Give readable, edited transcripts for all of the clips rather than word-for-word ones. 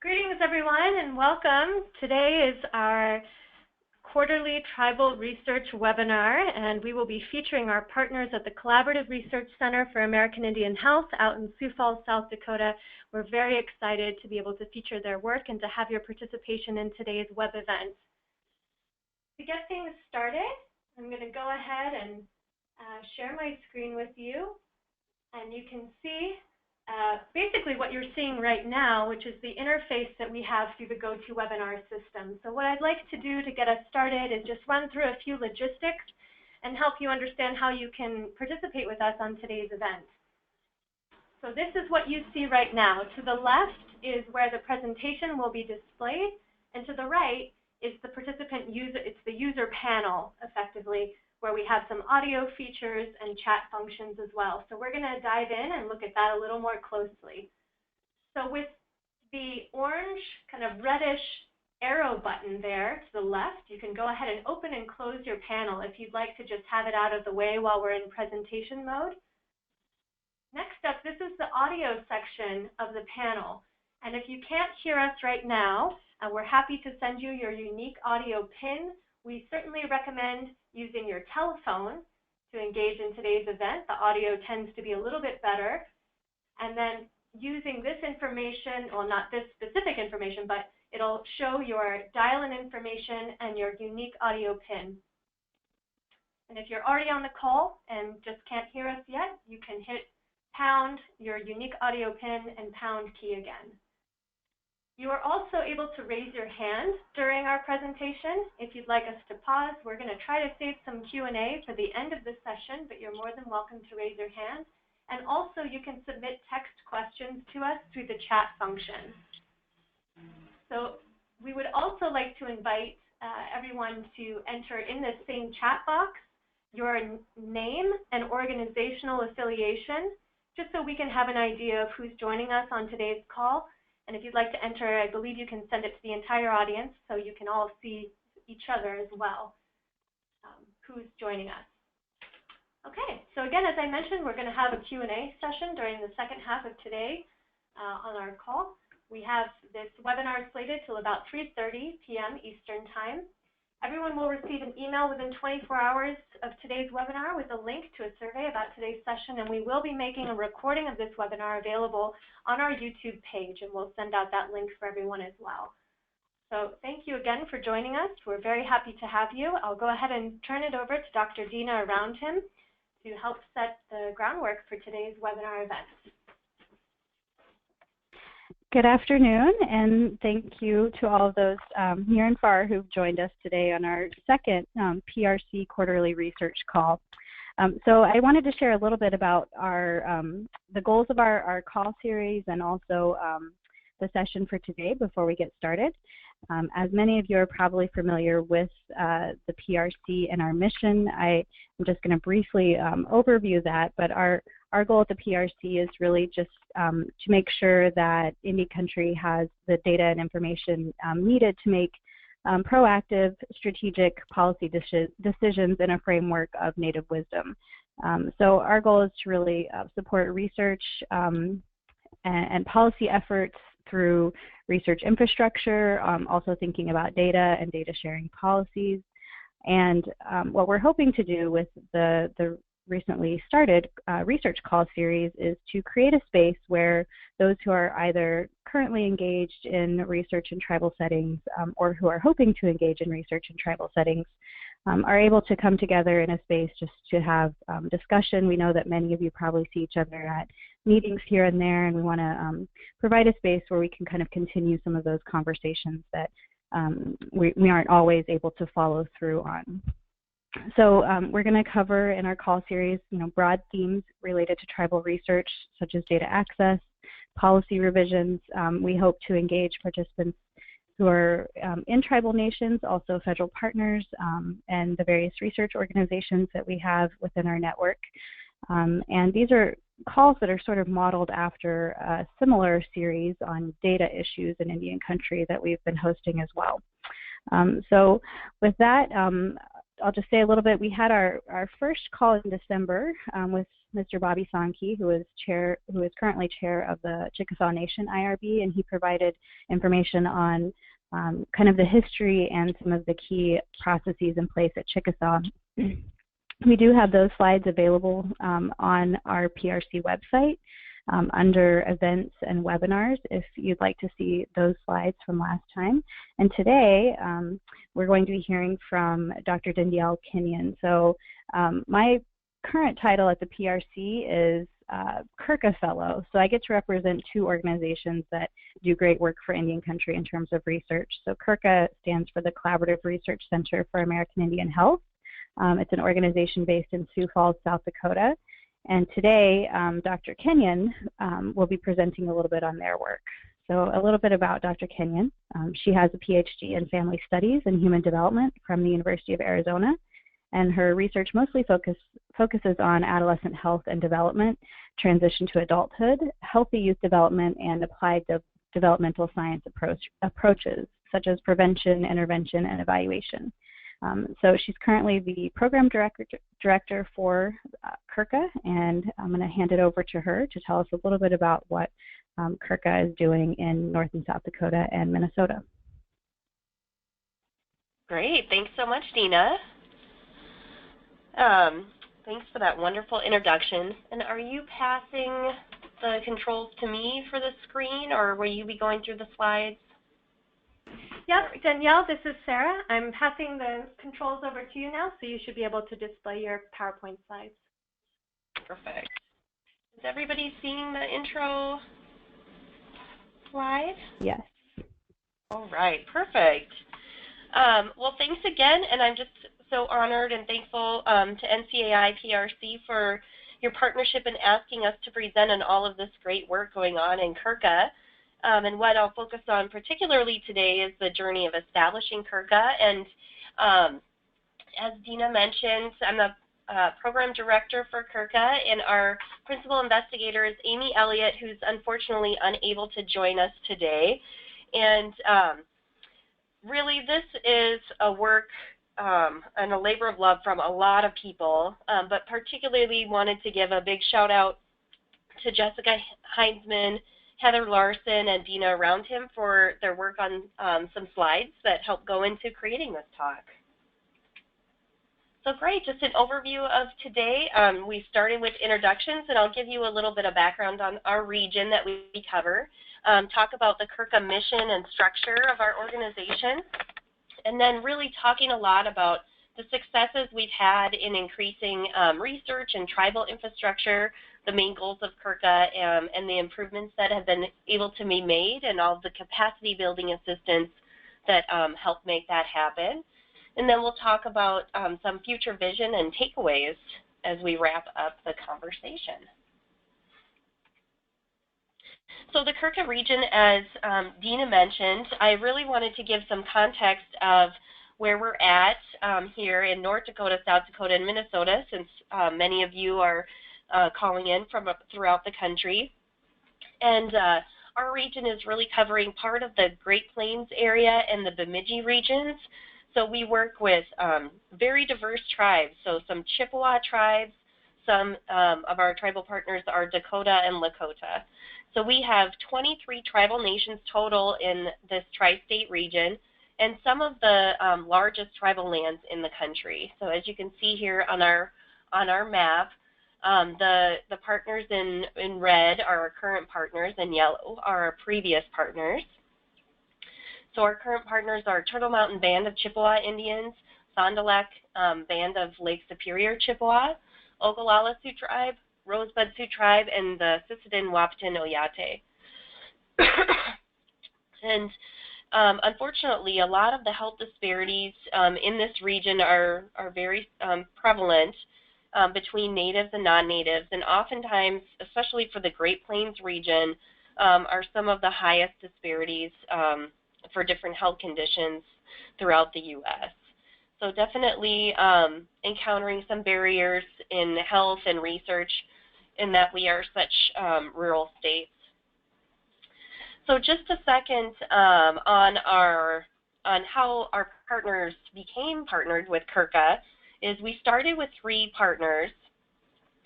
Greetings, everyone, and welcome. Today is our quarterly Tribal Research webinar, and we will be featuring our partners at the Collaborative Research Center for American Indian Health out in Sioux Falls, South Dakota. We're very excited to be able to feature their work and to have your participation in today's web event. To get things started, I'm going to go ahead and share my screen with you, and you can see basically what you're seeing right now, which is the interface that we have through the GoToWebinar system. So what I'd like to do to get us started is just run through a few logistics and help you understand how you can participate with us on today's event. So this is what you see right now. To the left is where the presentation will be displayed, and to the right is the participant user, it's the user panel, effectively, where we have some audio features and chat functions as well. So we're going to dive in and look at that a little more closely. So with the orange kind of reddish arrow button there to the left, you can go ahead and open and close your panel if you'd like to just have it out of the way while we're in presentation mode. Next up, this is the audio section of the panel. And if you can't hear us right now, we're happy to send you your unique audio pin. We certainly recommend using your telephone to engage in today's event. The audio tends to be a little bit better. And then using this information, well, not this specific information, but it'll show your dial-in information and your unique audio pin. And if you're already on the call and just can't hear us yet, you can hit pound your unique audio pin and pound key again. You are also able to raise your hand during our presentation. If you'd like us to pause, we're going to try to save some Q&A for the end of the session, but you're more than welcome to raise your hand. And also, you can submit text questions to us through the chat function. So we would also like to invite everyone to enter in this same chat box your name and organizational affiliation, just so we can have an idea of who's joining us on today's call. And if you'd like to enter, I believe you can send it to the entire audience so you can all see each other as well, who's joining us. Okay, so again, as I mentioned, we're going to have a Q&A session during the second half of today on our call. We have this webinar slated till about 3:30 p.m. Eastern Time. Everyone will receive an email within 24 hours of today's webinar with a link to a survey about today's session, and we will be making a recording of this webinar available on our YouTube page, and we'll send out that link for everyone as well. So thank you again for joining us. We're very happy to have you. I'll go ahead and turn it over to Dr. Dina Roundham to help set the groundwork for today's webinar event. Good afternoon, and thank you to all of those near and far who've joined us today on our second PRC quarterly research call. So I wanted to share a little bit about our the goals of our call series and also the session for today before we get started. As many of you are probably familiar with the PRC and our mission, I'm just going to briefly overview that, but our goal at the PRC is really just to make sure that Indian country has the data and information needed to make proactive, strategic policy decisions in a framework of Native wisdom. So our goal is to really support research and policy efforts through research infrastructure, also thinking about data and data sharing policies. And what we're hoping to do with the recently started research call series is to create a space where those who are either currently engaged in research in tribal settings or who are hoping to engage in research in tribal settings are able to come together in a space just to have discussion. We know that many of you probably see each other at meetings here and there, and we want to provide a space where we can kind of continue some of those conversations that we aren't always able to follow through on. So we're going to cover in our call series, broad themes related to tribal research, such as data access, policy revisions. We hope to engage participants who are in tribal nations, also federal partners, and the various research organizations that we have within our network. And these are calls that are sort of modeled after a similar series on data issues in Indian country that we've been hosting as well. So with that, I'll just say a little bit. We had our first call in December with Mr. Bobby Sankey, who is currently chair of the Chickasaw Nation IRB, and he provided information on kind of the history and some of the key processes in place at Chickasaw. We do have those slides available on our PRC website under events and webinars if you'd like to see those slides from last time. And today we're going to be hearing from Dr. Danielle Kenyon. So my current title at the PRC is CRCAIH Fellow. So I get to represent two organizations that do great work for Indian country in terms of research. So CRCAIH stands for the Collaborative Research Center for American Indian Health. It's an organization based in Sioux Falls, South Dakota. And today, Dr. Kenyon will be presenting a little bit on their work. So a little bit about Dr. Kenyon. She has a PhD in Family Studies and Human Development from the University of Arizona. And her research mostly focuses on adolescent health and development, transition to adulthood, healthy youth development, and applied developmental science approaches, such as prevention, intervention, and evaluation. So she's currently the program director for CRCAIH, and I'm going to hand it over to her to tell us a little bit about what CRCAIH is doing in North and South Dakota and Minnesota. Great. Thanks so much, Dina. Thanks for that wonderful introduction. And are you passing the controls to me for the screen, or will you be going through the slides? Yep, Danielle, this is Sarah. I'm passing the controls over to you now, so you should be able to display your PowerPoint slides. Perfect. Is everybody seeing the intro slide? Yes. All right, perfect. Well, thanks again, and I'm just so honored and thankful to NCAI PRC for your partnership in asking us to present on all of this great work going on in CRCAIH. And what I'll focus on particularly today is the journey of establishing CRCAIH. And as Dina mentioned, I'm the program director for CRCAIH, and our principal investigator is Amy Elliott, who's unfortunately unable to join us today. And really, this is a work and a labor of love from a lot of people, but particularly wanted to give a big shout out to Jessica Heinzman, Heather Larson, and Dina around him for their work on some slides that helped go into creating this talk. So great, just an overview of today. We started with introductions, and I'll give you a little bit of background on our region that we cover, talk about the CRCAIH mission and structure of our organization, and then really talking a lot about the successes we've had in increasing research and tribal infrastructure, the main goals of CRCAIH, and the improvements that have been able to be made, and all the capacity building assistance that help make that happen. And then we'll talk about some future vision and takeaways as we wrap up the conversation. So the CRCAIH region, as Dina mentioned, I really wanted to give some context of where we're at here in North Dakota, South Dakota, and Minnesota, since many of you are calling in from throughout the country. And our region is really covering part of the Great Plains area and the Bemidji regions. So we work with very diverse tribes, so some Chippewa tribes, some of our tribal partners are Dakota and Lakota. So we have 23 tribal nations total in this tri-state region, and some of the largest tribal lands in the country. So as you can see here on our map, the partners in red are our current partners, and yellow are our previous partners. So our current partners are Turtle Mountain Band of Chippewa Indians, Fond du Lac Band of Lake Superior Chippewa, Ogallala Sioux Tribe, Rosebud Sioux Tribe, and the Sisseton Wahpeton Oyate. And unfortunately, a lot of the health disparities in this region are very prevalent between natives and non-natives, and oftentimes, especially for the Great Plains region, are some of the highest disparities for different health conditions throughout the U.S. So definitely encountering some barriers in health and research in that we are such rural states. So just a second on our how our partners became partnered with CRCA is we started with 3 partners,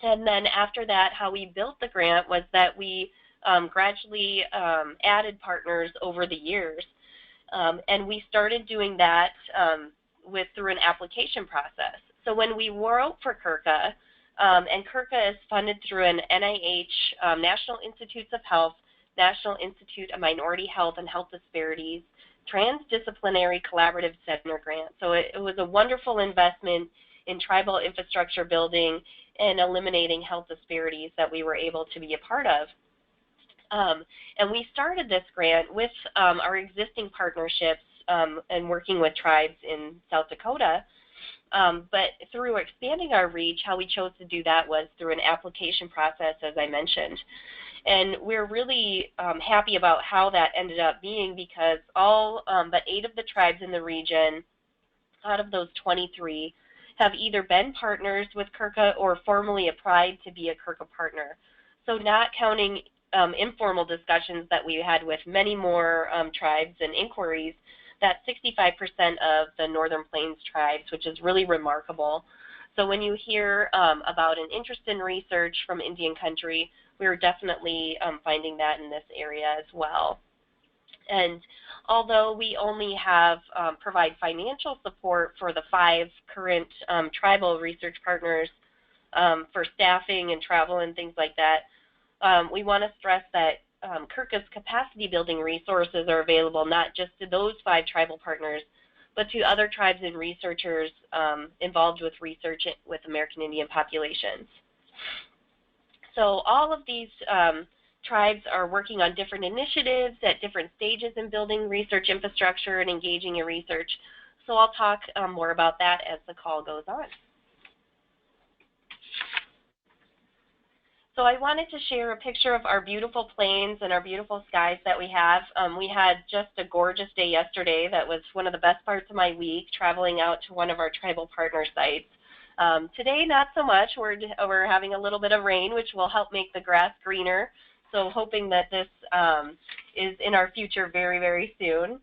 and then after that, how we built the grant was that we gradually added partners over the years. And we started doing that through an application process. So when we wrote for CRCA, and CRCA is funded through an NIH, National Institutes of Health, National Institute of Minority Health and Health Disparities, Transdisciplinary Collaborative Center grant. So it was a wonderful investment in tribal infrastructure building and eliminating health disparities that we were able to be a part of. And we started this grant with our existing partnerships and working with tribes in South Dakota. But through expanding our reach, how we chose to do that was through an application process, as I mentioned. And we're really happy about how that ended up being, because all but 8 of the tribes in the region, out of those 23, have either been partners with CRCA or formally applied to be a CRCA partner. So not counting informal discussions that we had with many more tribes and inquiries, that 65% of the Northern Plains tribes, which is really remarkable. So when you hear about an interest in research from Indian country, we're definitely finding that in this area as well. And although we only have provide financial support for the 5 current tribal research partners for staffing and travel and things like that, we want to stress that CRCA's capacity building resources are available not just to those 5 tribal partners, but to other tribes and researchers involved with research with American Indian populations. So all of these tribes are working on different initiatives at different stages in building research infrastructure and engaging in research. So I'll talk more about that as the call goes on. So I wanted to share a picture of our beautiful plains and our beautiful skies that we have. We had just a gorgeous day yesterday. That was one of the best parts of my week, traveling out to one of our tribal partner sites. Today, not so much. We're having a little bit of rain, which will help make the grass greener. So hoping that this is in our future very, very soon.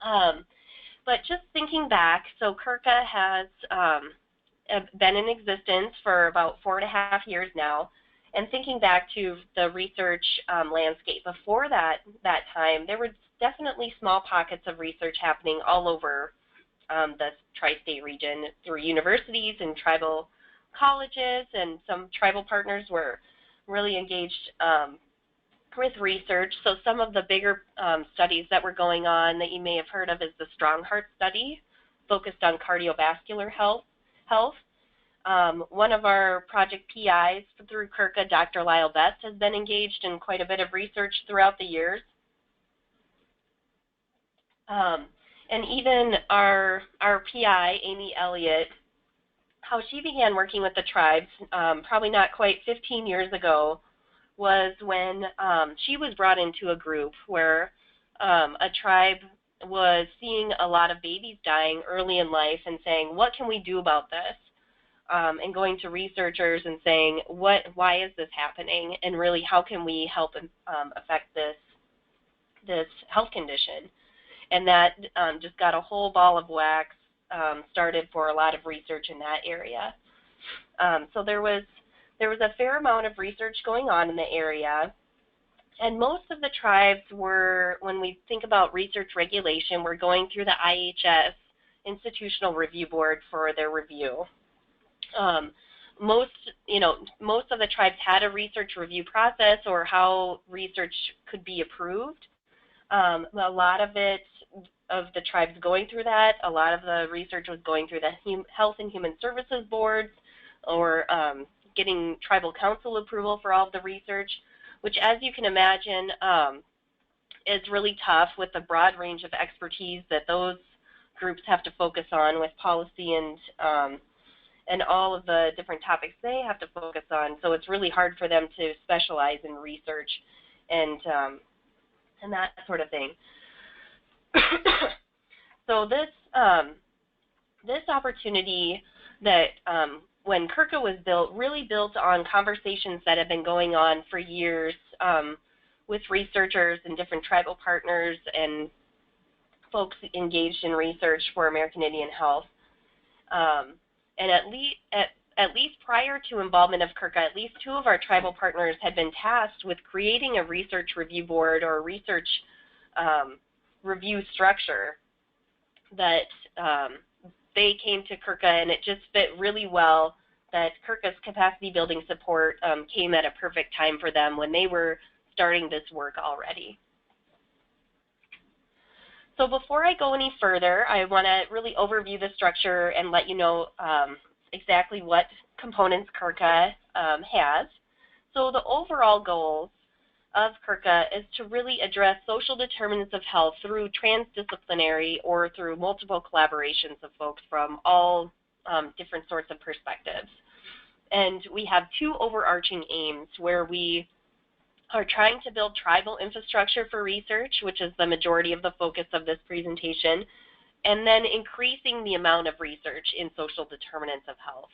But just thinking back, so CRCA has been in existence for about 4.5 years now. And thinking back to the research landscape before that time, there were definitely small pockets of research happening all over the tri-state region through universities and tribal colleges, and some tribal partners were really engaged with research. So some of the bigger studies that were going on that you may have heard of is the Strong Heart study, focused on cardiovascular health. One of our project PIs through CRCA, Dr. Lyle Betts, has been engaged in quite a bit of research throughout the years. And even our PI, Amy Elliott, how she began working with the tribes, probably not quite 15 years ago, was when she was brought into a group where a tribe was seeing a lot of babies dying early in life and saying, what can we do about this? And going to researchers and saying, why is this happening? And really, how can we help affect this health condition? And that just got a whole ball of wax started for a lot of research in that area. So there was a fair amount of research going on in the area. And most of the tribes were, when we think about research regulation, we're going through the IHS Institutional Review Board for their review. Most of the tribes had a research review process or how research could be approved. A lot of the tribes going through that, a lot of the research was going through the Health and Human Services boards, or getting tribal council approval for all of the research, which, as you can imagine, is really tough with the broad range of expertise that those groups have to focus on with policy and all of the different topics they have to focus on. So it's really hard for them to specialize in research and that sort of thing. So this opportunity that when CRCA was built, really built on conversations that have been going on for years with researchers and different tribal partners, and folks engaged in research for American Indian health. And at least prior to involvement of CRCA, at least 2 of our tribal partners had been tasked with creating a research review board or a research review structure that they came to CRCA, and it just fit really well that CRCA's capacity building support came at a perfect time for them when they were starting this work already. So before I go any further, I want to really overview the structure and let you know exactly what components CRCA has. So the overall goals of CRCA is to really address social determinants of health through transdisciplinary or through multiple collaborations of folks from all different sorts of perspectives. And we have 2 overarching aims where we are trying to build tribal infrastructure for research, which is the majority of the focus of this presentation, and then increasing the amount of research in social determinants of health.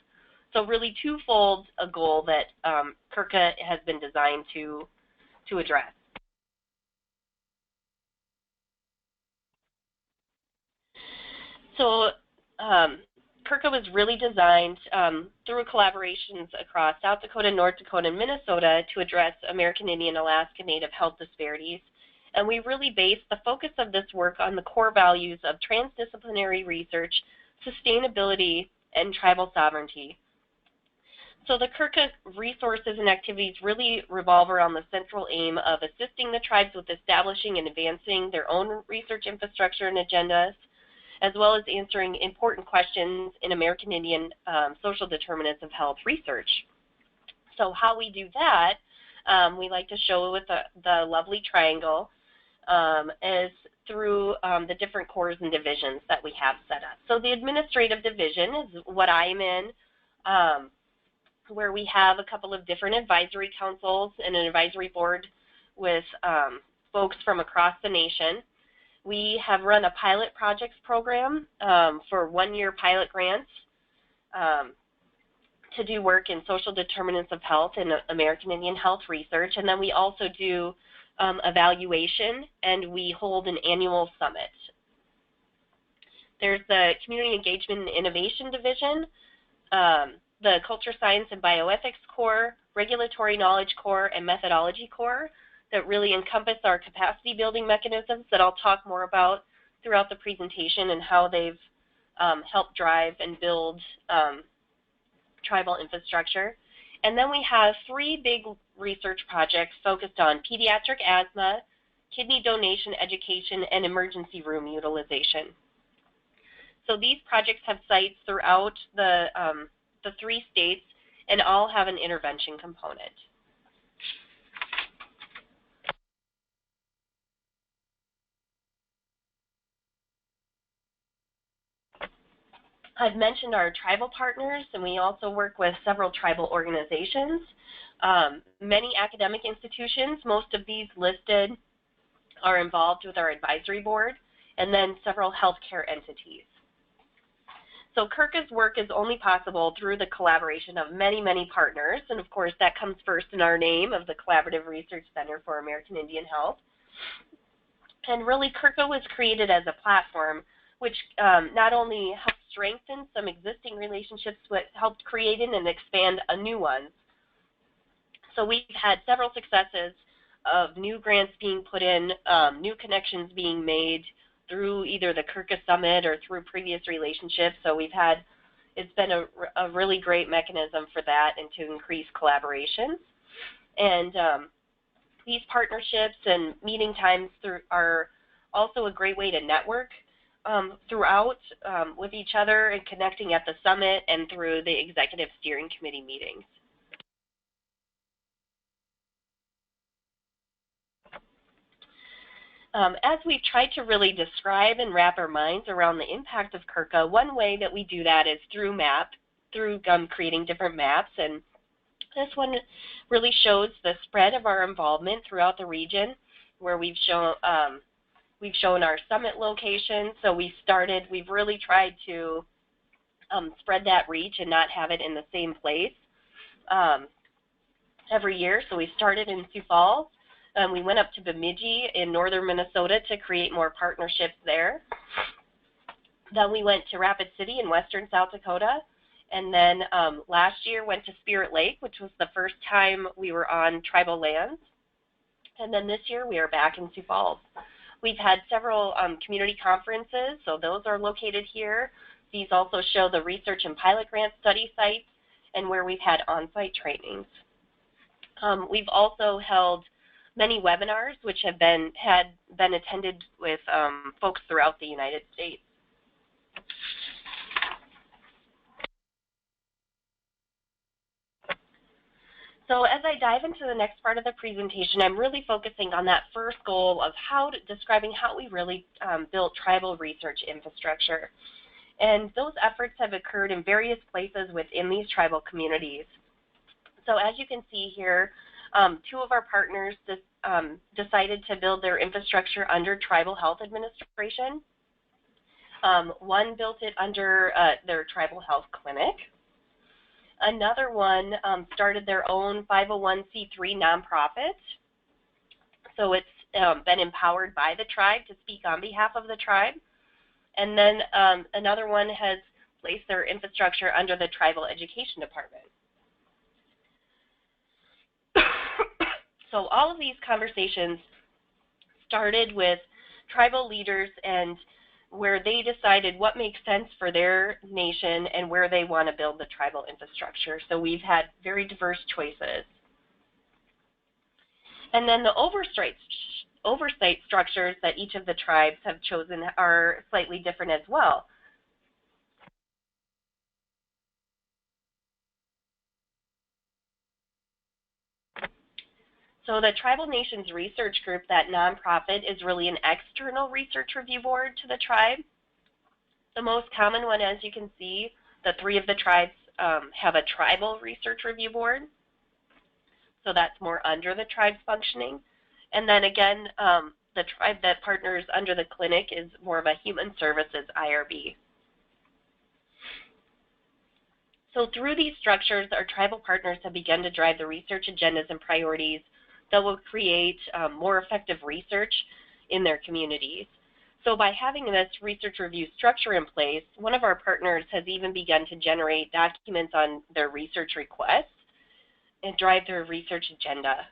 So really twofold a goal that CRCA has been designed to address. So CRCA was really designed through collaborations across South Dakota, North Dakota, and Minnesota to address American Indian, Alaska Native health disparities. And we really based the focus of this work on the core values of transdisciplinary research, sustainability, and tribal sovereignty. So the CRCA resources and activities really revolve around the central aim of assisting the tribes with establishing and advancing their own research infrastructure and agendas, as well as answering important questions in American Indian social determinants of health research. So how we do that, we like to show with the lovely triangle, is through the different cores and divisions that we have set up. So the administrative division is what I'm in, where we have a couple of different advisory councils and an advisory board with folks from across the nation. We have run a pilot projects program for 1-year pilot grants to do work in social determinants of health and American Indian health research. And then we also do evaluation, and we hold an annual summit. There's the Community Engagement and Innovation Division, the Culture Science and Bioethics Core, Regulatory Knowledge Core, and Methodology Core that really encompass our capacity building mechanisms that I'll talk more about throughout the presentation and how they've helped drive and build tribal infrastructure. And then we have 3 big research projects focused on pediatric asthma, kidney donation education, and emergency room utilization. So these projects have sites throughout the 3 states and all have an intervention component. I've mentioned our tribal partners, and we also work with several tribal organizations, many academic institutions. Most of these listed are involved with our advisory board, and then several healthcare entities. So CRCA's work is only possible through the collaboration of many, many partners, and of course that comes first in our name of the Collaborative Research Center for American Indian Health. And really CRCA was created as a platform which not only helped strengthen some existing relationships, but helped create and expand new ones. So we've had several successes of new grants being put in, new connections being made through either the CRCA Summit or through previous relationships. So we've had, it's been a really great mechanism for that and to increase collaborations. And these partnerships and meeting times are also a great way to network throughout with each other and connecting at the summit and through the executive steering committee meetings. As we've tried to really describe and wrap our minds around the impact of CRCA, one way that we do that is through creating different maps. And this one really shows the spread of our involvement throughout the region, where we've shown our summit location. So we've really tried to spread that reach and not have it in the same place every year. So we started in Sioux Falls, We went up to Bemidji in northern Minnesota to create more partnerships there. Then we went to Rapid City in western South Dakota. And then last year went to Spirit Lake, which was the first time we were on tribal lands. And then this year we are back in Sioux Falls. We've had several community conferences, so those are located here. These also show the research and pilot grant study sites and where we've had on-site trainings. We've also held many webinars which have been attended with folks throughout the United States. So as I dive into the next part of the presentation, I'm really focusing on that first goal of describing how we really built tribal research infrastructure. And those efforts have occurred in various places within these tribal communities. So as you can see here, two of our partners decided to build their infrastructure under Tribal Health Administration. One built it under their tribal health clinic. Another one started their own 501c3 nonprofit. So it's been empowered by the tribe to speak on behalf of the tribe. And then another one has placed their infrastructure under the Tribal Education Department. So all of these conversations started with tribal leaders and where they decided what makes sense for their nation and where they want to build the tribal infrastructure. So we've had very diverse choices. And then the oversight structures that each of the tribes have chosen are slightly different as well. So the Tribal Nations Research Group, that nonprofit, is really an external research review board to the tribe. The most common one, as you can see, the three of the tribes have a tribal research review board. So that's more under the tribe's functioning. And then again, the tribe that partners under the clinic is more of a human services IRB. So through these structures, our tribal partners have begun to drive the research agendas and priorities that will create more effective research in their communities. So by having this research review structure in place, one of our partners has even begun to generate documents on their research requests and drive their research agenda.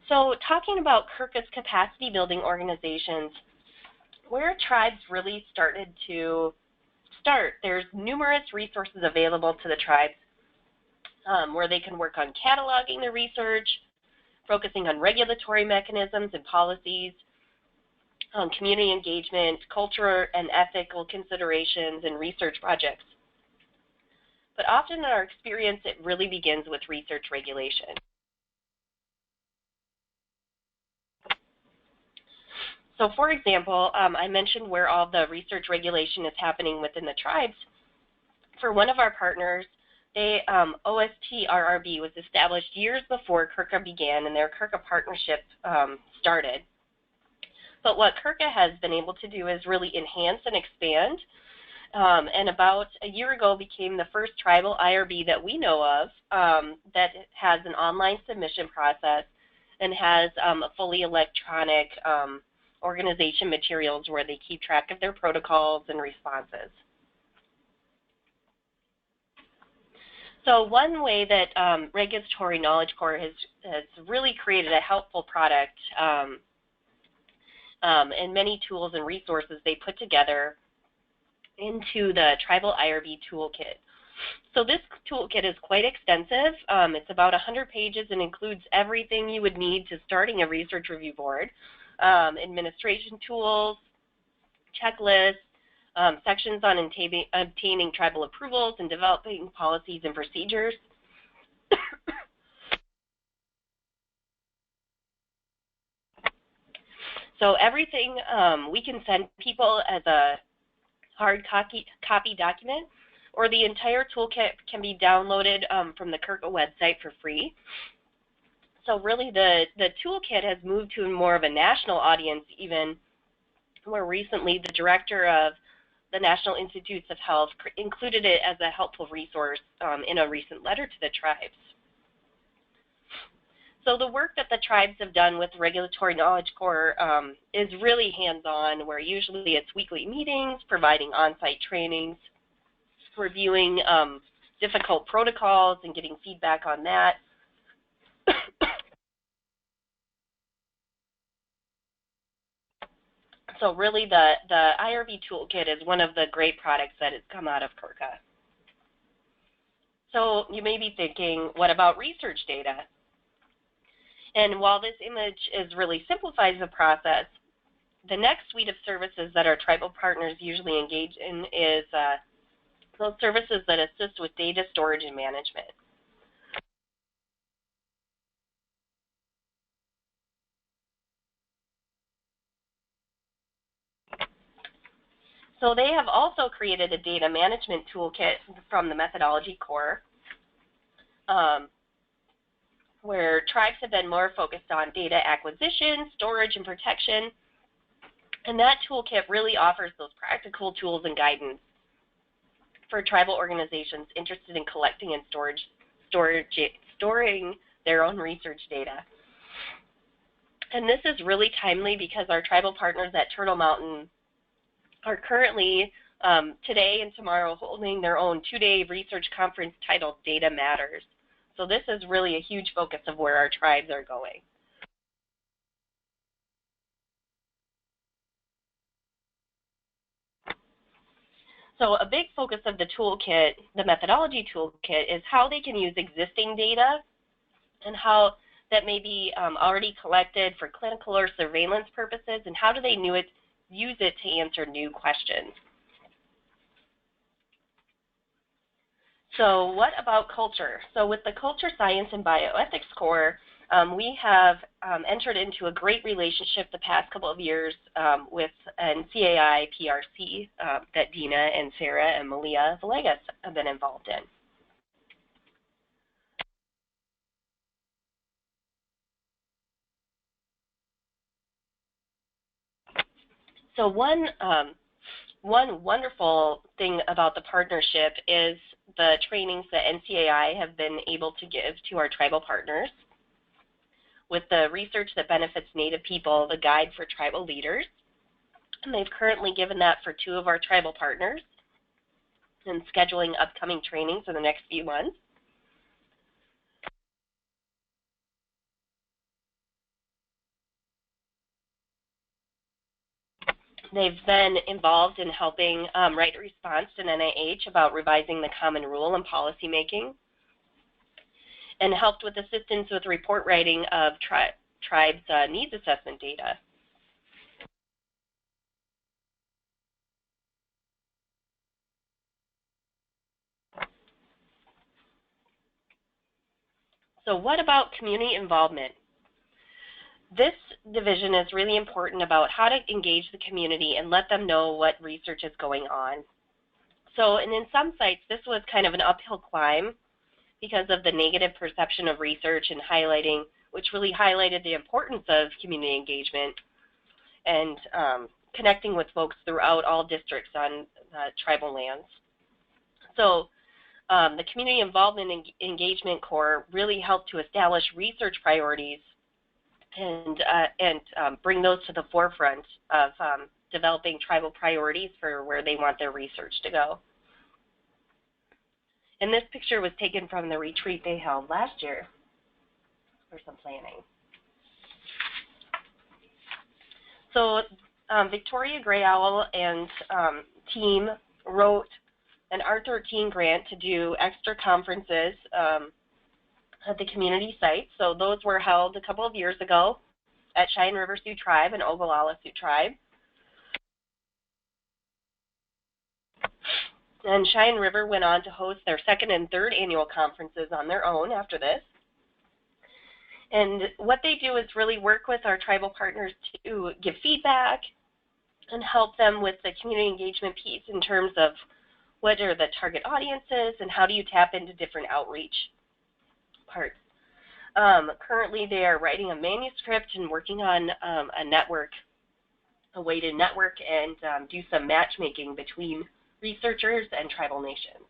So talking about CRCAIH's capacity building organizations, where tribes really started to start, there's numerous resources available to the tribes where they can work on cataloging the research, focusing on regulatory mechanisms and policies, community engagement, culture and ethical considerations, and research projects. But often in our experience, it really begins with research regulation. So for example, I mentioned where all the research regulation is happening within the tribes. For one of our partners, OST-RRB was established years before CRCAIH began and their CRCAIH partnership started. But what CRCAIH has been able to do is really enhance and expand, and about a year ago became the first tribal IRB that we know of that has an online submission process and has a fully electronic organization materials where they keep track of their protocols and responses. So one way that Regulatory Knowledge Corps has really created a helpful product and many tools and resources they put together into the Tribal IRB Toolkit. So this toolkit is quite extensive. It's about 100 pages and includes everything you would need to starting a research review board. Administration tools, checklists, sections on obtaining tribal approvals and developing policies and procedures. So everything we can send people as a hard copy document, or the entire toolkit can be downloaded from the CRCAIH website for free. So really the toolkit has moved to more of a national audience even More recently, the director of the National Institutes of Health included it as a helpful resource in a recent letter to the tribes. So the work that the tribes have done with the Regulatory Knowledge Corps is really hands-on, where usually it's weekly meetings, providing on-site trainings, reviewing difficult protocols and getting feedback on that. So really the IRB Toolkit is one of the great products that has come out of CRCA. So you may be thinking, what about research data? And while this image really simplifies the process, the next suite of services that our tribal partners usually engage in is those services that assist with data storage and management. So they have also created a data management toolkit from the Methodology Core, where tribes have been more focused on data acquisition, storage, and protection. And that toolkit really offers those practical tools and guidance for tribal organizations interested in collecting and storing their own research data. And this is really timely because our tribal partners at Turtle Mountain are currently, today and tomorrow, holding their own 2-day research conference titled Data Matters. So this is really a huge focus of where our tribes are going. So a big focus of the toolkit, the methodology toolkit, is how they can use existing data and how that may be already collected for clinical or surveillance purposes, and how do they use it to answer new questions. So what about culture? So with the Culture Science and Bioethics Core, we have entered into a great relationship the past couple of years with NCAI PRC that Dina and Sarah and Malia Villegas have been involved in. So one wonderful thing about the partnership is the trainings that NCAI have been able to give to our tribal partners with the Research That Benefits Native People, the Guide for Tribal Leaders. And they've currently given that for 2 of our tribal partners and scheduling upcoming trainings in the next few months. They've been involved in helping write a response to NIH about revising the Common Rule in policymaking, and helped with assistance with report writing of tribes' needs assessment data. So what about community involvement? This division is really important about how to engage the community and let them know what research is going on. So, and in some sites, this was kind of an uphill climb because of the negative perception of research and highlighting, which really highlighted the importance of community engagement and connecting with folks throughout all districts on tribal lands. So the Community Involvement Engagement Core really helped to establish research priorities and bring those to the forefront of developing tribal priorities for where they want their research to go. And this picture was taken from the retreat they held last year for some planning. So Victoria Gray Owl and team wrote an R13 grant to do extra conferences at the community sites. So those were held a couple of years ago at Cheyenne River Sioux Tribe and Ogallala Sioux Tribe. And Cheyenne River went on to host their 2nd and 3rd annual conferences on their own after this. And what they do is really work with our tribal partners to give feedback and help them with the community engagement piece in terms of what are the target audiences and how do you tap into different outreach parts. Currently, they are writing a manuscript and working on a network a way to network and do some matchmaking between researchers and tribal nations.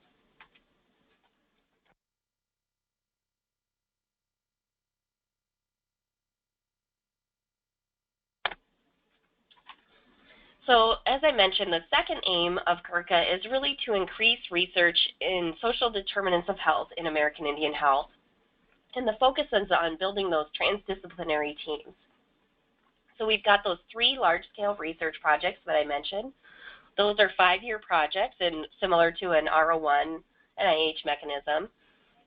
So as I mentioned, the second aim of CRCA is really to increase research in social determinants of health in American Indian health. And the focus is on building those transdisciplinary teams. So we've got those 3 large-scale research projects that I mentioned. Those are 5-year projects and similar to an R01 NIH mechanism.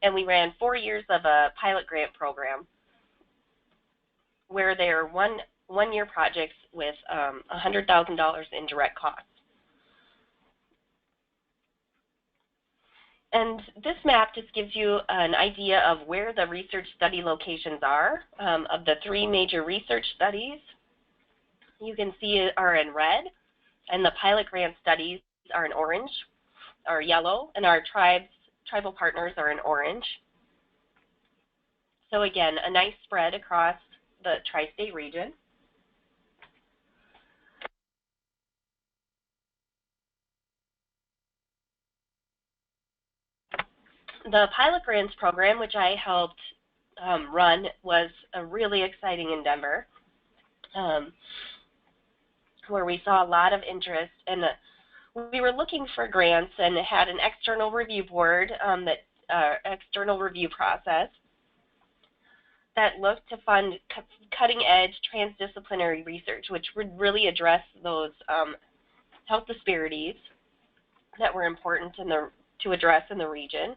And we ran 4 years of a pilot grant program where they are one-year projects with $100,000 in direct costs. And this map just gives you an idea of where the research study locations are of the 3 major research studies. You can see are in red, and the pilot grant studies are in orange, or yellow, and our tribal partners are in orange. So again, a nice spread across the tri-state region. The pilot grants program, which I helped run, was a really exciting endeavor where we saw a lot of interest, and we were looking for grants and had an external review board, external review process that looked to fund cutting-edge transdisciplinary research, which would really address those health disparities that were important to address in the region.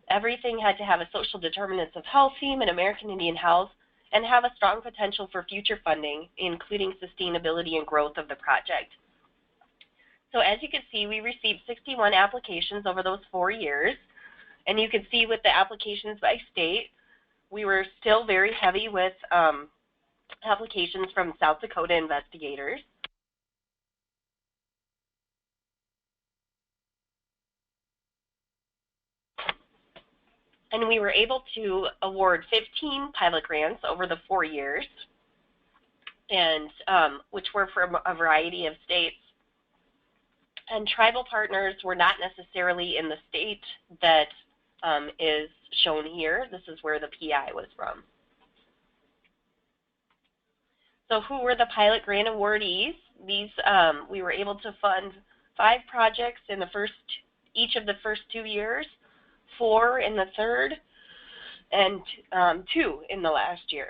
Everything had to have a social determinants of health theme in American Indian health and have a strong potential for future funding, including sustainability and growth of the project. So as you can see, we received 61 applications over those 4 years, and you can see with the applications by state, we were still very heavy with applications from South Dakota investigators. And we were able to award 15 pilot grants over the 4 years, and which were from a variety of states. And tribal partners were not necessarily in the state that is shown here. This is where the PI was from. So who were the pilot grant awardees? These we were able to fund 5 projects in each of the first 2 years, 4 in the third, and 2 in the last year.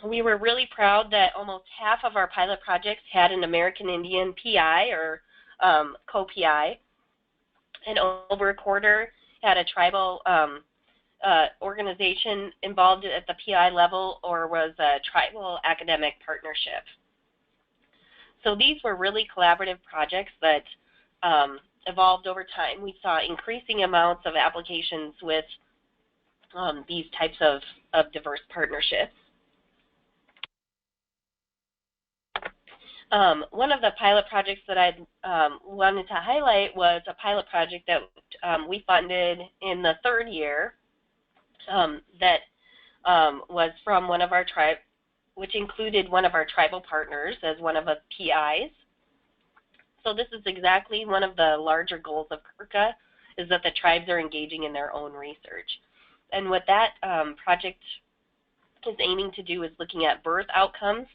We were really proud that almost half of our pilot projects had an American Indian PI or co-PI, and over a quarter had a tribal organization involved at the PI level or was a tribal academic partnership. So these were really collaborative projects that evolved over time. We saw increasing amounts of applications with these types of diverse partnerships. One of the pilot projects that I wanted to highlight was a pilot project that we funded in the 3rd year that was from one of our which included one of our tribal partners as one of the PIs. So this is exactly one of the larger goals of CRCA, is that the tribes are engaging in their own research. And what that project is aiming to do is looking at birth outcomes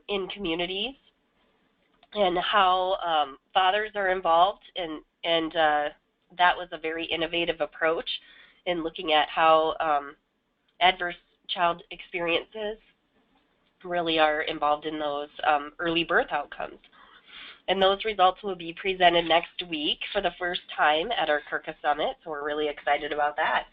in communities and how fathers are involved, and that was a very innovative approach in looking at how adverse child experiences really are involved in those early birth outcomes. And those results will be presented next week for the first time at our CRCA Summit, so we're really excited about that.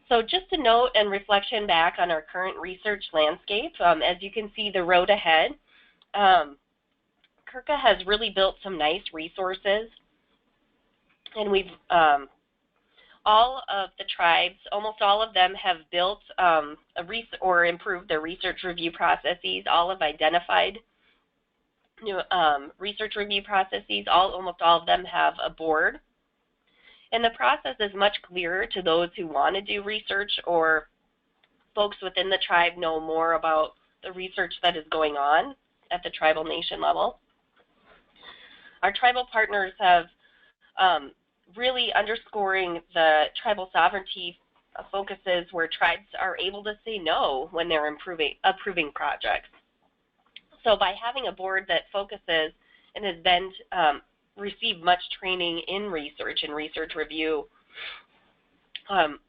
So just a note and reflection back on our current research landscape. As you can see the road ahead, CRCA has really built some nice resources, and we've all of the tribes, almost all of them have built or improved their research review processes. All have identified new research review processes. Almost all of them have a board. And the process is much clearer to those who want to do research, or folks within the tribe know more about the research that is going on at the tribal nation level. Our tribal partners have really underscoring the tribal sovereignty focuses where tribes are able to say no when they're approving projects. So by having a board that focuses and has been received much training in research and research review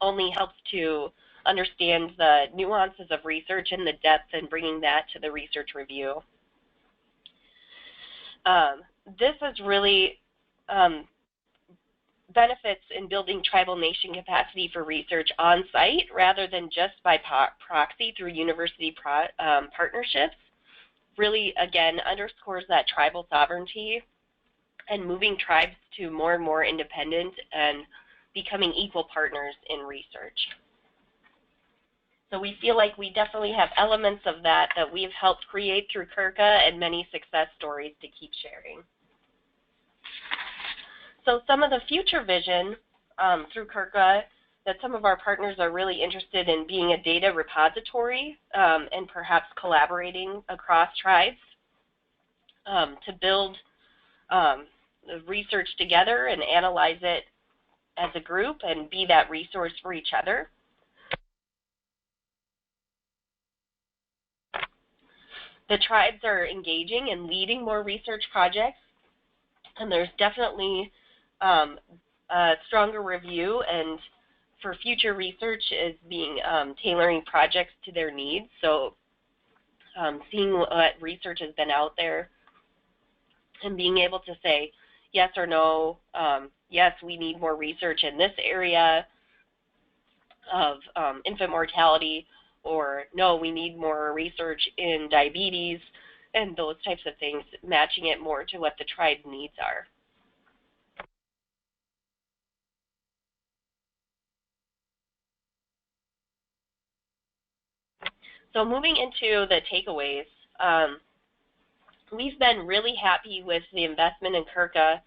only helps to understand the nuances of research and the depth and bringing that to the research review. This is really benefits in building tribal nation capacity for research on site rather than just by proxy through university partnerships. Really, again, underscores that tribal sovereignty and moving tribes to more and more independent and becoming equal partners in research. So we feel like we definitely have elements of that we've helped create through CRCA and many success stories to keep sharing. So some of the future vision through CRCA that some of our partners are really interested in being a data repository and perhaps collaborating across tribes to build the research together and analyze it as a group and be that resource for each other. The tribes are engaging and leading more research projects, and there's definitely a stronger review, and for future research is being tailoring projects to their needs. So seeing what research has been out there and being able to say yes or no, yes, we need more research in this area of infant mortality, or no, we need more research in diabetes, and those types of things, matching it more to what the tribe's needs are. So moving into the takeaways, we've been really happy with the investment in CRCA.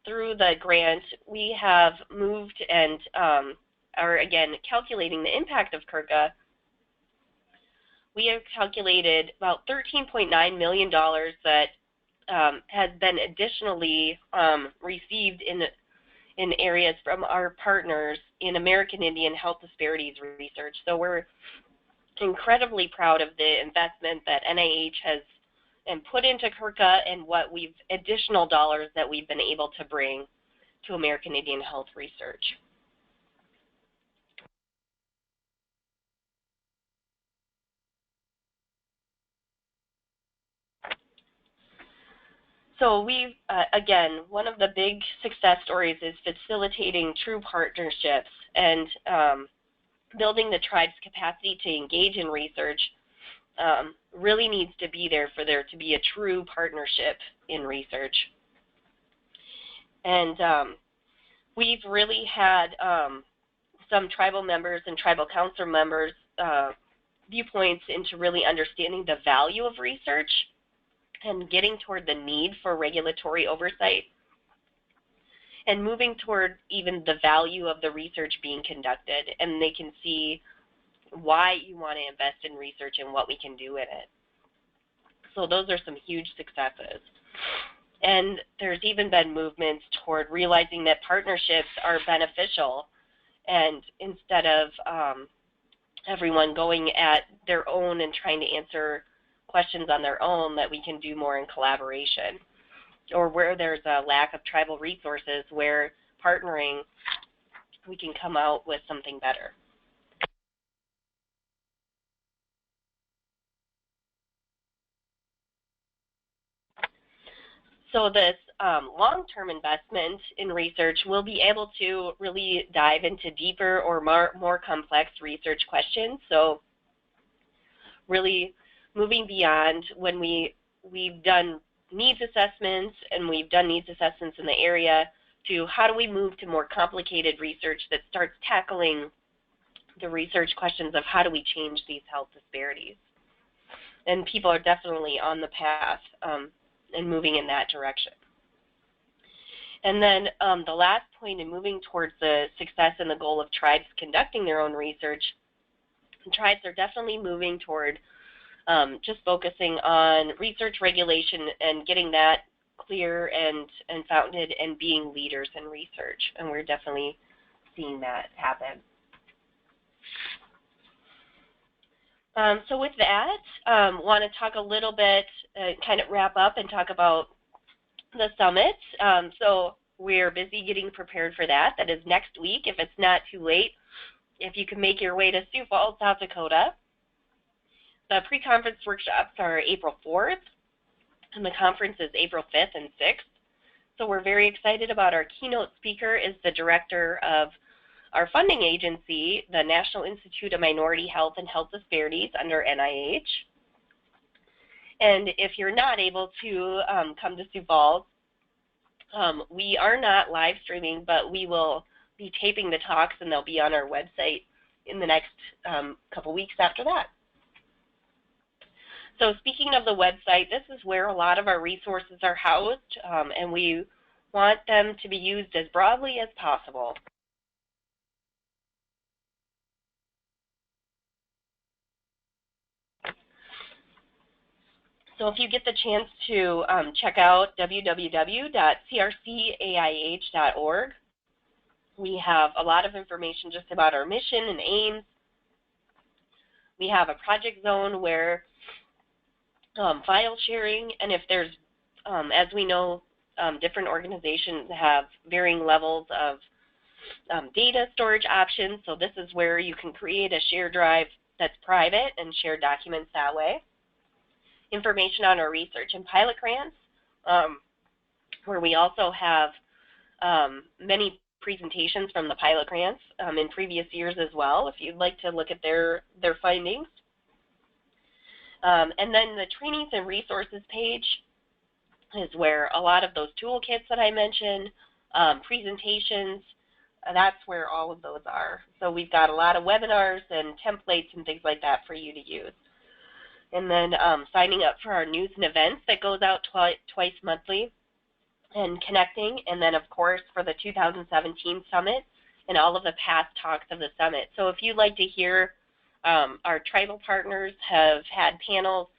Through the grant, we have moved and are again calculating the impact of CRCA. We have calculated about $13.9 million that has been additionally received in areas from our partners in American Indian health disparities research. So we're incredibly proud of the investment that NIH has put into CRCA and what additional dollars that we've been able to bring to American Indian health research. So we, again, one of the big success stories is facilitating true partnerships and building the tribe's capacity to engage in research really needs to be there for there to be a true partnership in research. And we've really had some tribal members and tribal council members viewpoints into really understanding the value of research and getting toward the need for regulatory oversight and moving toward even the value of the research being conducted, and they can see why you want to invest in research and what we can do in it. So those are some huge successes. And there's even been movements toward realizing that partnerships are beneficial, and instead of everyone going at their own and trying to answer questions on their own, that we can do more in collaboration. Or where there's a lack of tribal resources, where partnering, we can come out with something better. So this long-term investment in research will be able to really dive into deeper or more complex research questions. So really moving beyond when we've done needs assessments, and we've done needs assessments in the area, to how do we move to more complicated research that starts tackling the research questions of how do we change these health disparities. And people are definitely on the path and moving in that direction. And then the last point in moving towards the success and the goal of tribes conducting their own research, tribes are definitely moving toward just focusing on research regulation and getting that clear and founded and being leaders in research. And we're definitely seeing that happen. So with that, want to talk a little bit, kind of wrap up and talk about the summit. So we're busy getting prepared for that. That is next week, if it's not too late. If you can make your way to Sioux Falls, South Dakota. The pre-conference workshops are April 4th, and the conference is April 5th and 6th. So we're very excited about our keynote speaker is the director of our funding agency, the National Institute of Minority Health and Health Disparities under NIH. And if you're not able to come to Sioux Falls, we are not live streaming, but we will be taping the talks, and they'll be on our website in the next couple weeks after that. So speaking of the website, this is where a lot of our resources are housed, and we want them to be used as broadly as possible. So if you get the chance to check out www.crcaih.org, we have a lot of information just about our mission and aims. We have a project zone where file sharing, and if there's, as we know, different organizations have varying levels of data storage options, so this is where you can create a shared drive that's private and share documents that way. Information on our research and pilot grants, where we also have many presentations from the pilot grants in previous years as well, if you'd like to look at their findings. And then the trainings and resources page is where a lot of those toolkits that I mentioned, presentations, that's where all of those are. So we've got a lot of webinars and templates and things like that for you to use. And then signing up for our news and events that goes out twice monthly and connecting. And then, of course, for the 2017 summit and all of the past talks of the summit. So if you'd like to hear, our tribal partners have had panels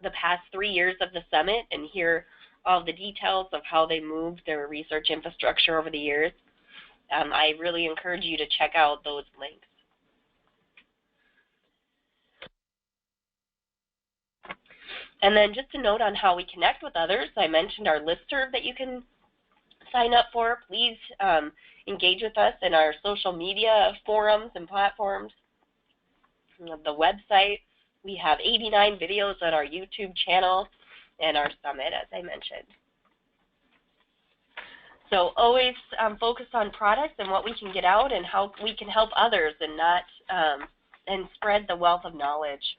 the past 3 years of the summit and hear all the details of how they moved their research infrastructure over the years. I really encourage you to check out those links. And then just a note on how we connect with others. I mentioned our listserv that you can sign up for. Please engage with us in our social media forums and platforms. The website, we have 89 videos on our YouTube channel and our summit, as I mentioned. So always focus on products and what we can get out and how we can help others and not and spread the wealth of knowledge.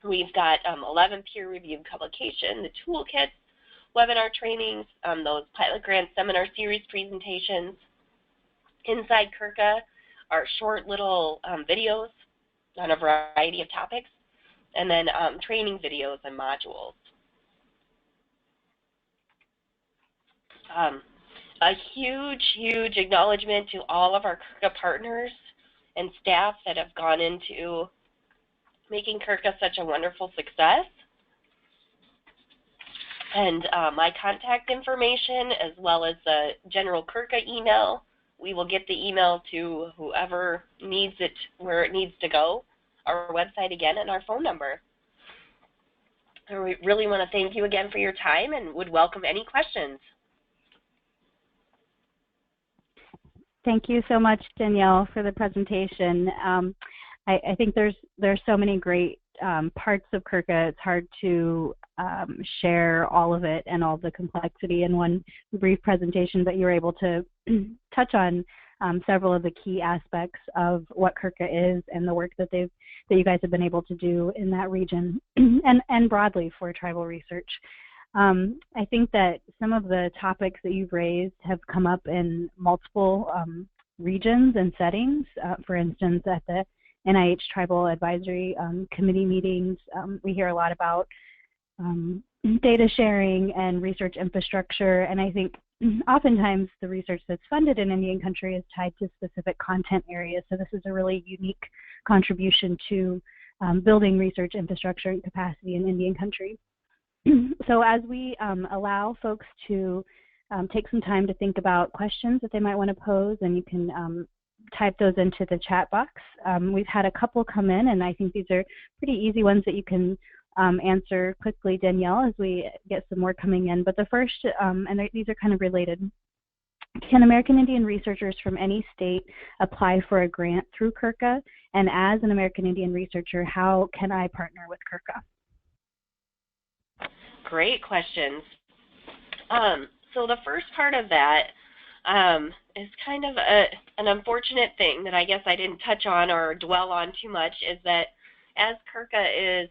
We've got 11 peer-reviewed publications, the toolkits, webinar trainings, those pilot grant seminar series presentations. Inside CRCA are short little videos on a variety of topics, and then training videos and modules. A huge acknowledgement to all of our CRCA partners and staff that have gone into making CRCA such a wonderful success. And my contact information, as well as the general CRCA email, we will get the email to whoever needs it where it needs to go, our website again, and our phone number. And we really want to thank you again for your time and would welcome any questions. Thank you so much, Danielle, for the presentation. I think there's so many great parts of CRCA. It's hard to share all of it and all the complexity in one brief presentation, but you were able to touch on several of the key aspects of what CRCA is and the work that you guys have been able to do in that region and broadly for tribal research. I think that some of the topics that you've raised have come up in multiple regions and settings. For instance, at the NIH Tribal Advisory Committee meetings, we hear a lot about data sharing and research infrastructure, and I think oftentimes the research that's funded in Indian country is tied to specific content areas. So this is a really unique contribution to building research infrastructure and capacity in Indian country. So as we allow folks to take some time to think about questions that they might want to pose, and you can type those into the chat box. We've had a couple come in, and I think these are pretty easy ones that you can answer quickly, Danielle, as we get some more coming in. But the first, and these are kind of related, can American Indian researchers from any state apply for a grant through CRCA? And as an American Indian researcher, how can I partner with CRCA? Great questions. So the first part of that is kind of an unfortunate thing that I guess I didn't touch on or dwell on too much, is that as CRCA is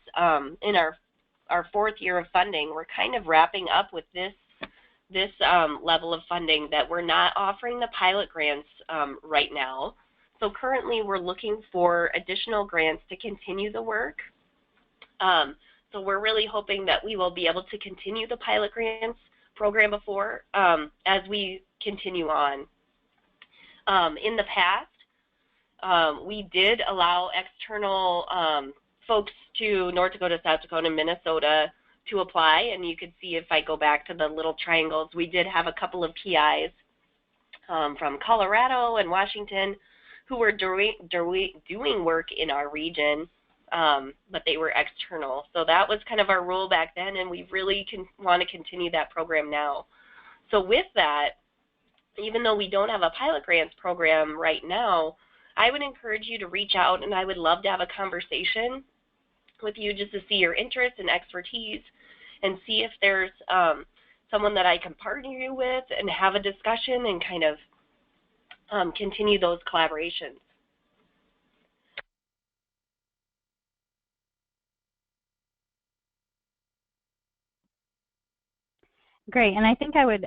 in our fourth year of funding, we're kind of wrapping up with this level of funding that we're not offering the pilot grants right now. So currently we're looking for additional grants to continue the work. So we're really hoping that we will be able to continue the pilot grants program before as we continue on. In the past, we did allow external folks to North Dakota, South Dakota, and Minnesota to apply, and you could see if I go back to the little triangles, we did have a couple of PIs from Colorado and Washington who were doing work in our region, but they were external. So that was kind of our rule back then, and we really want to continue that program now. So with that, even though we don't have a pilot grants program right now, I would encourage you to reach out, and I would love to have a conversation with you just to see your interests and expertise and see if there's someone that I can partner you with and have a discussion and kind of continue those collaborations. Great, and I think I would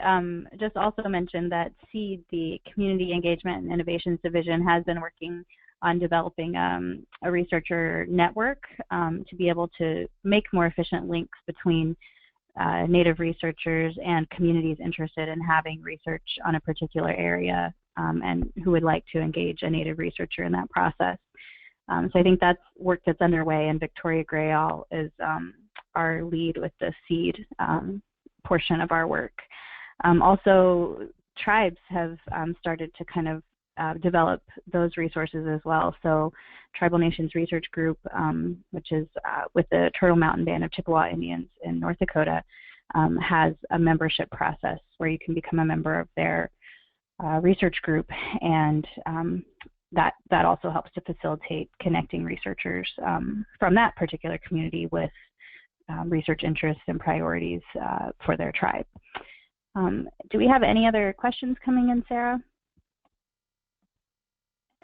just also mention that SEED, the Community Engagement and Innovations Division, has been working on developing a researcher network to be able to make more efficient links between Native researchers and communities interested in having research on a particular area and who would like to engage a Native researcher in that process. So I think that's work that's underway, and Victoria Grayall is our lead with the SEED portion of our work. Also, tribes have started to kind of develop those resources as well. So Tribal Nations Research Group, which is with the Turtle Mountain Band of Chippewa Indians in North Dakota, has a membership process where you can become a member of their research group, and that also helps to facilitate connecting researchers from that particular community with research interests and priorities for their tribe. Do we have any other questions coming in, Sarah?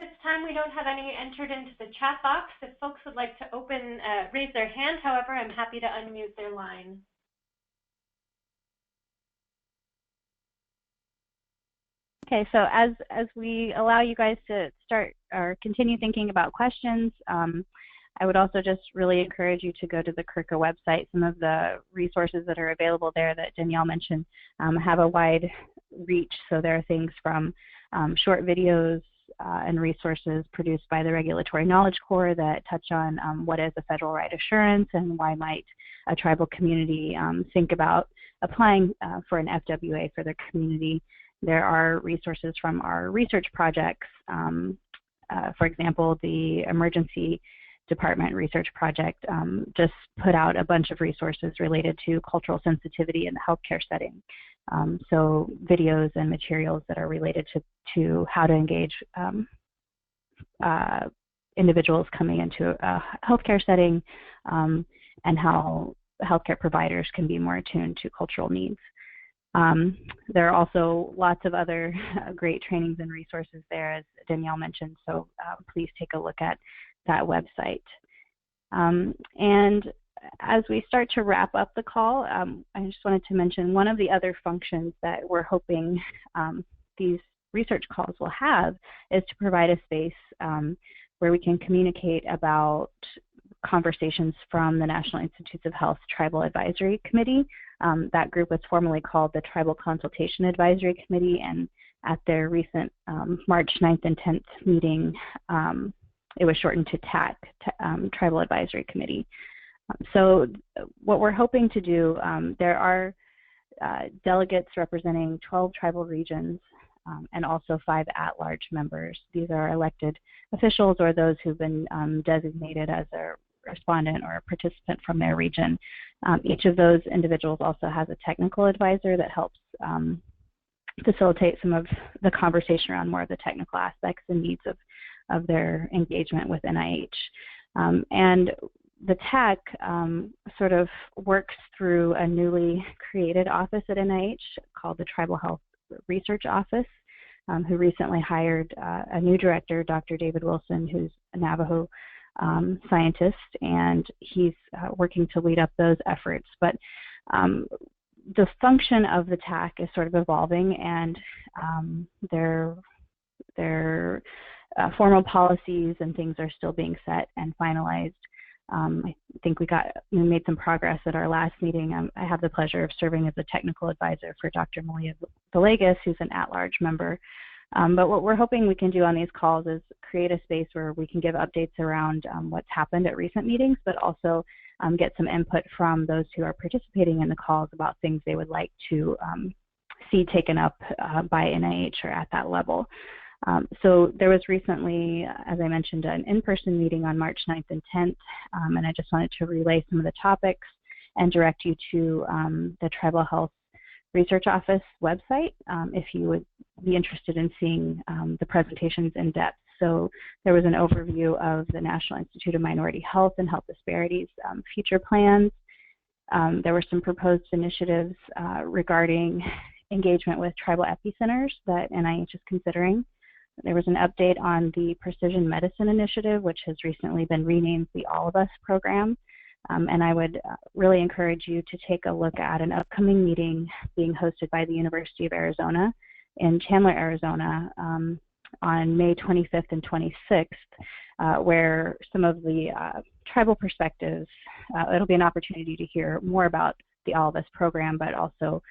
At this time, we don't have any entered into the chat box. If folks would like to raise their hand, however, I'm happy to unmute their line. Okay, so as we allow you guys to start or continue thinking about questions, I would also just really encourage you to go to the CRCA website. Some of the resources that are available there that Danielle mentioned have a wide reach. So there are things from short videos and resources produced by the Regulatory Knowledge Corps that touch on what is a federal right assurance and why might a tribal community think about applying for an FWA for their community. There are resources from our research projects. For example, the Emergency Department Research Project just put out a bunch of resources related to cultural sensitivity in the healthcare setting. So videos and materials that are related to how to engage individuals coming into a healthcare setting and how healthcare providers can be more attuned to cultural needs. There are also lots of other great trainings and resources there, as Danielle mentioned, so please take a look at that website. And as we start to wrap up the call, I just wanted to mention one of the other functions that we're hoping these research calls will have is to provide a space where we can communicate about conversations from the National Institutes of Health Tribal Advisory Committee. That group was formerly called the Tribal Consultation Advisory Committee, and at their recent March 9th and 10th meeting, it was shortened to TAC, Tribal Advisory Committee. So what we're hoping to do, there are delegates representing 12 tribal regions and also 5 at-large members. These are elected officials or those who've been designated as a respondent or a participant from their region. Each of those individuals also has a technical advisor that helps facilitate some of the conversation around more of the technical aspects and needs of their engagement with NIH. And the TAC sort of works through a newly created office at NIH called the Tribal Health Research Office, who recently hired a new director, Dr. David Wilson, who's a Navajo scientist, and he's working to lead up those efforts. But the function of the TAC is sort of evolving, and their formal policies and things are still being set and finalized. I think we made some progress at our last meeting. I have the pleasure of serving as a technical advisor for Dr. Malia Villegas, who's an at-large member. But what we're hoping we can do on these calls is create a space where we can give updates around what's happened at recent meetings, but also get some input from those who are participating in the calls about things they would like to see taken up by NIH or at that level. So there was recently, as I mentioned, an in-person meeting on March 9th and 10th, and I just wanted to relay some of the topics and direct you to the Tribal Health Research Office website if you would be interested in seeing the presentations in depth. So there was an overview of the National Institute of Minority Health and Health Disparities future plans. There were some proposed initiatives regarding engagement with tribal epicenters that NIH is considering. There was an update on the Precision Medicine Initiative, which has recently been renamed the All of Us program. And I would really encourage you to take a look at an upcoming meeting being hosted by the University of Arizona in Chandler, Arizona on May 25th and 26th, where some of the tribal perspectives, it'll be an opportunity to hear more about the All of Us program, but also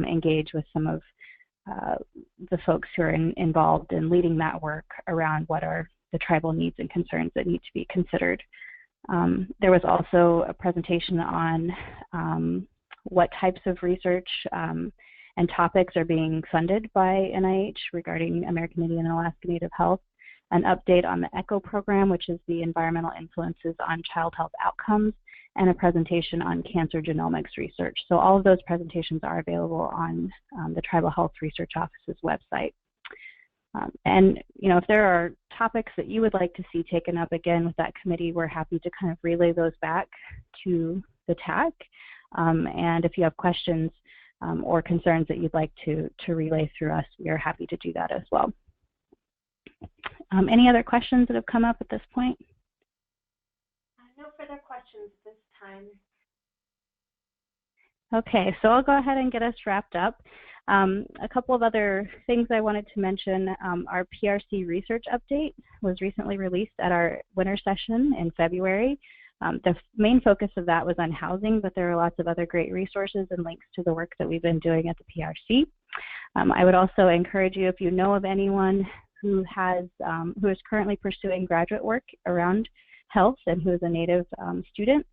engage with some of the folks who are involved in leading that work around what are the tribal needs and concerns that need to be considered. There was also a presentation on what types of research and topics are being funded by NIH regarding American Indian and Alaska Native health, an update on the ECHO program, which is the environmental influences on child health outcomes, and a presentation on cancer genomics research. So all of those presentations are available on the Tribal Health Research Office's website. And if there are topics that you would like to see taken up again with that committee, we're happy to kind of relay those back to the TAC. And if you have questions or concerns that you'd like to relay through us, we are happy to do that as well. Any other questions that have come up at this point? No further questions this time. Okay, so I'll go ahead and get us wrapped up. A couple of other things I wanted to mention. Our PRC research update was recently released at our winter session in February. The main focus of that was on housing, but there are lots of other great resources and links to the work that we've been doing at the PRC. I would also encourage you, if you know of anyone who is currently pursuing graduate work around health and who is a Native student,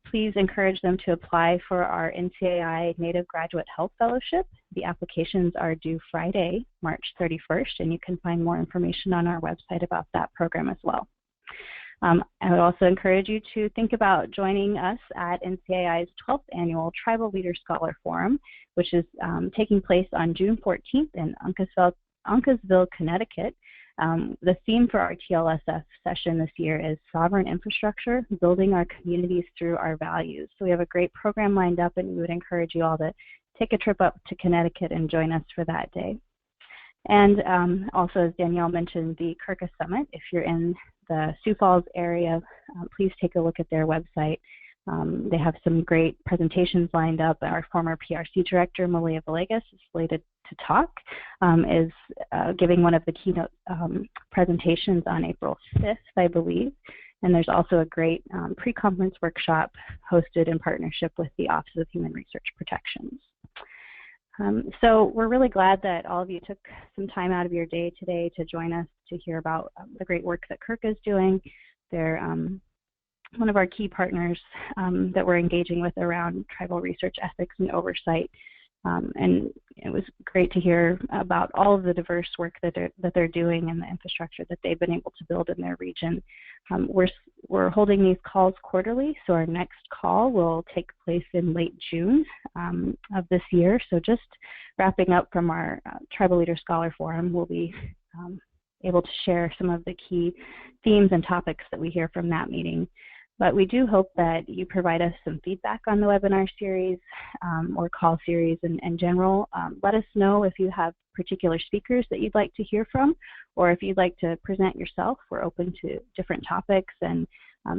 please encourage them to apply for our NCAI Native Graduate Health Fellowship. The applications are due Friday, March 31st, and you can find more information on our website about that program as well. I would also encourage you to think about joining us at NCAI's 12th Annual Tribal Leader Scholar Forum, which is taking place on June 14th in Uncasville, Connecticut. The theme for our TLSF session this year is Sovereign Infrastructure, Building Our Communities Through Our Values. So we have a great program lined up, and we would encourage you all to take a trip up to Connecticut and join us for that day. And also, as Danielle mentioned, the CRCAIH Summit. If you're in the Sioux Falls area, please take a look at their website. They have some great presentations lined up. Our former PRC director, Malia Villegas, is slated to talk, is giving one of the keynote presentations on April 5th, I believe. And there's also a great pre-conference workshop hosted in partnership with the Office of Human Research Protections. So we're really glad that all of you took some time out of your day today to join us to hear about the great work that CRCAIH is doing. They're one of our key partners that we're engaging with around tribal research ethics and oversight. And it was great to hear about all of the diverse work that they're doing and the infrastructure that they've been able to build in their region. We're holding these calls quarterly, so our next call will take place in late June of this year. So just wrapping up from our Tribal Leader Scholar Forum, we'll be able to share some of the key themes and topics that we hear from that meeting. But we do hope that you provide us some feedback on the webinar series or call series in general. Let us know if you have particular speakers that you'd like to hear from, or if you'd like to present yourself. We're open to different topics and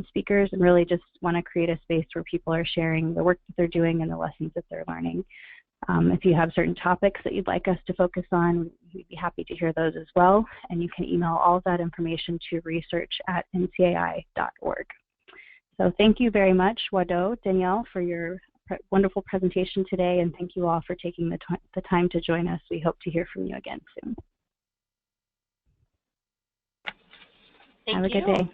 speakers, and really just want to create a space where people are sharing the work that they're doing and the lessons that they're learning. If you have certain topics that you'd like us to focus on, we'd be happy to hear those as well. And you can email all of that information to research@ncai.org. So thank you very much, Wado, Danielle, for your wonderful presentation today, and thank you all for taking the time to join us. We hope to hear from you again soon. Thank you. Have a good day.